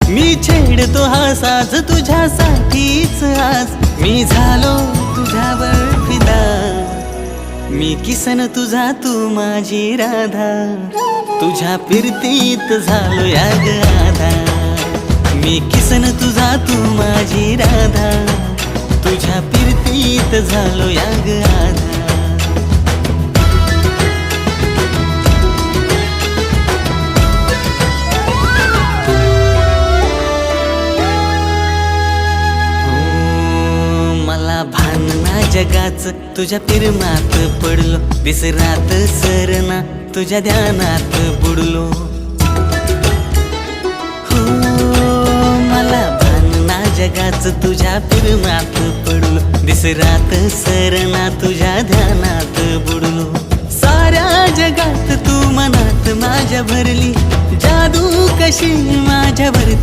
मी छेडतो हा साज तुझ्यासाठीच आज, मी झालो तुझ्यावर फिदा। मी किसन तुझा तू माझी राधा, तुझ्या फिरतीत झालो या ग आधा। मी किसन तुझा तू माझी राधा, तुझ्या फिरतीत झालो या ग आधा। भान ना जगाच तुझ्या प्रेमात पडलो, विसरात सरना तुझ्या ध्यानात बुडलो। हो मला भान ना जगाच तुझ्या प्रेमात पडलो, विसरात सरना तुझ्या ध्यानात बुडलो। साऱ्या जगात तू मनात माझ्या भरली, जादू कशी माझ्यावरती